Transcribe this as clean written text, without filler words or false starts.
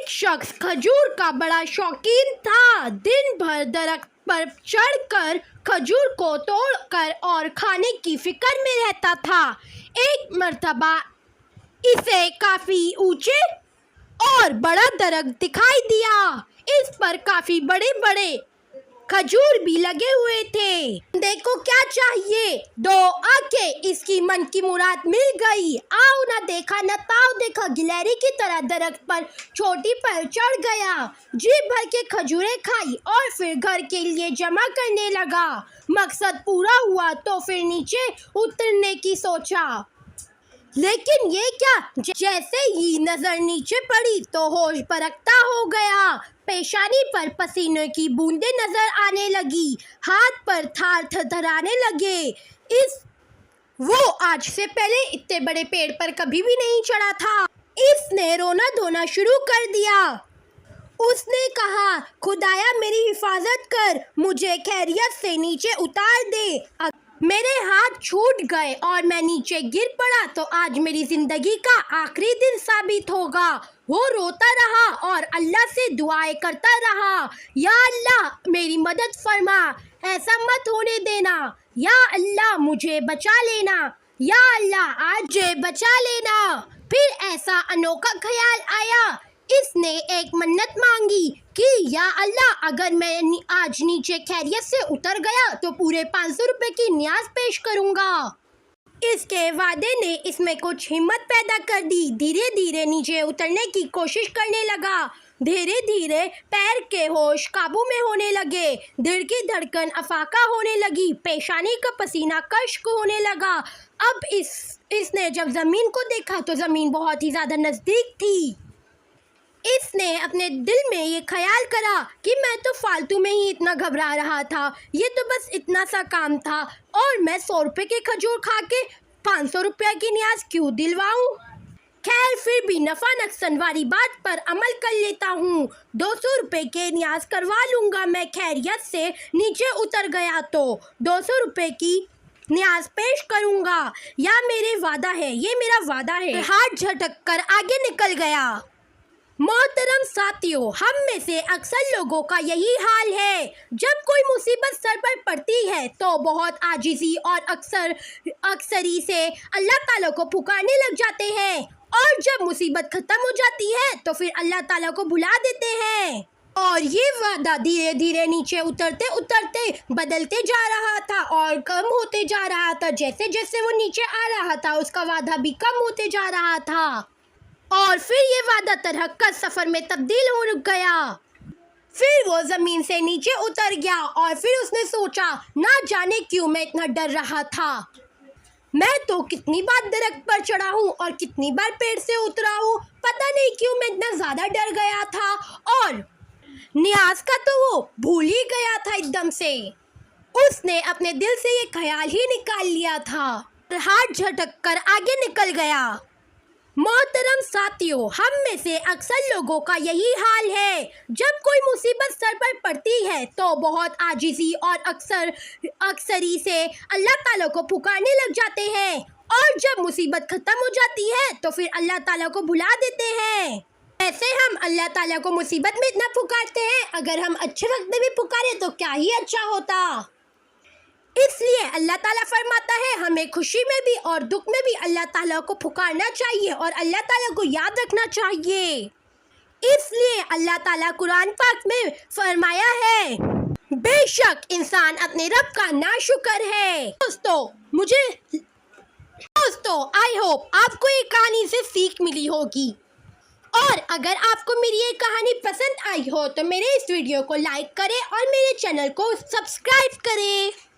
ایک شخص کھجور کا بڑا شوقین تھا۔ دن بھر درخت پر چڑھ کر کھجور کو توڑ کر اور کھانے کی فکر میں رہتا تھا۔ ایک مرتبہ اسے کافی اونچے اور بڑا درخت دکھائی دیا۔ اس پر کافی بڑے بڑے کھجور بھی لگے ہوئے تھے۔ دیکھو کیا چاہیے، دو آنکھیں، اس کی من کی مراد مل گئی۔ آؤ نہ دیکھا نہ تاؤ دیکھا، گلہری کی طرح درخت پر چوٹی پر چڑھ گیا، جی بھر کے کھجوریں کھائی اور پھر گھر کے لیے جمع کرنے لگا۔ مقصد پورا ہوا تو پھر نیچے اترنے کی سوچا، لیکن یہ کیا، جیسے ہی نظر نیچے پڑی تو ہوش برکتا ہو گیا۔ پیشانی پر پسینے کی بوندیں نظر آنے لگی، ہاتھ پر تھار تھرتھرانے لگے۔ وہ آج سے پہلے اتنے بڑے پیڑ پر کبھی بھی نہیں چڑھا تھا۔ اس نے رونا دھونا شروع کر دیا۔ اس نے کہا، خدایا میری حفاظت کر، مجھے خیریت سے نیچے اتار دے۔ میرے ہاتھ چھوٹ گئے اور میں نیچے گر پڑا تو آج میری زندگی کا آخری دن ثابت ہوگا۔ وہ روتا رہا اور اللہ سے دعائیں کرتا رہا، یا اللہ میری مدد فرما، ایسا مت ہونے دینا، یا اللہ مجھے بچا لینا، یا اللہ آج مجھے بچا لینا۔ پھر ایسا انوکھا خیال آیا، اس نے ایک منت مانگی کہ یا اللہ اگر میں آج نیچے خیریت سے اتر گیا تو پورے 500 روپے کی نیاز پیش کروں گا۔ اس کے وعدے نے اس میں کچھ ہمت پیدا کر دی۔ دھیرے دھیرے نیچے اترنے کی کوشش کرنے لگا۔ دھیرے دھیرے پیر کے ہوش قابو میں ہونے لگے، دل کی دھڑکن افاقہ ہونے لگی، پیشانی کا پسینہ خشک ہونے لگا۔ اب اس نے جب زمین کو دیکھا تو زمین بہت ہی زیادہ نزدیک تھی۔ اس نے اپنے دل میں یہ خیال کرا کہ میں تو فالتو میں ہی اتنا گھبرا رہا تھا، یہ تو بس اتنا سا کام تھا اور میں 100 روپے کے کھجور کھا کے 500 روپے کی نیاز کیوں دلواؤں؟ خیر پھر بھی نفع نقصان والی بات پر عمل کر لیتا ہوں، 200 روپے کے نیاز کروا لوں گا۔ میں خیریت سے نیچے اتر گیا تو 200 روپے کی نیاز پیش کروں گا، یا میرے وعدہ ہے، یہ میرا وعدہ ہے۔ ہاتھ جھٹک کر آگے نکل گیا۔ محترم ساتھیوں، ہم میں سے اکثر لوگوں کا یہی حال ہے، جب کوئی مصیبت سر پر پڑتی ہے تو بہت عاجزی اور اکثری سے اللہ تعالیٰ کو پکارنے لگ جاتے ہیں، اور جب مصیبت ختم ہو جاتی ہے تو پھر اللہ تعالیٰ کو بھلا دیتے ہیں۔ اور یہ وعدہ دھیرے دھیرے نیچے اترتے اترتے بدلتے جا رہا تھا اور کم ہوتے جا رہا تھا۔ جیسے جیسے وہ نیچے آ رہا تھا اس کا وعدہ بھی کم ہوتے جا رہا تھا، اور پھر یہ وعدہ ترحقیقت سفر میں تبدیل ہو گیا۔ پھر وہ زمین سے نیچے اتر گیا اور پھر اس نے سوچا، نہ جانے کیوں میں اتنا ڈر رہا تھا، میں تو کتنی بار درخت پر چڑھا ہوں اور کتنی بار پیڑ سے اترا ہوں، پتہ نہیں کیوں میں اتنا زیادہ ڈر گیا تھا، اور نیاز کا تو وہ بھول ہی گیا تھا ایک دم سے۔ اس نے اپنے دل سے یہ خیال ہی نکال لیا تھا، ہاتھ جھٹک کر آگے نکل گیا۔ محترم ساتھیوں، ہم میں سے اکثر لوگوں کا یہی حال ہے، جب کوئی مصیبت سر پر پڑتی ہے تو بہت عاجزی اور اکثری سے اللہ تعالیٰ کو پکارنے لگ جاتے ہیں، اور جب مصیبت ختم ہو جاتی ہے تو پھر اللہ تعالیٰ کو بھلا دیتے ہیں۔ ایسے ہم اللہ تعالیٰ کو مصیبت میں اتنا پکارتے ہیں، اگر ہم اچھے وقت میں بھی پکارے تو کیا ہی اچھا ہوتا۔ اس لیے اللہ تعالیٰ فرماتا ہے ہمیں خوشی میں بھی اور دکھ میں بھی اللہ تعالیٰ کو پکارنا چاہیے اور اللہ تعالیٰ کو یاد رکھنا چاہیے۔ اس لیے اللہ تعالیٰ قرآن پاک میں فرمایا ہے، بے شک انسان اپنے رب کا ناشکر ہے۔ دوستو آئی ہوپ آپ کو یہ کہانی سے سیکھ ملی ہوگی، اور اگر آپ کو میری یہ کہانی پسند آئی ہو تو میرے اس ویڈیو کو لائک کریں اور میرے چینل کو سبسکرائب کریں۔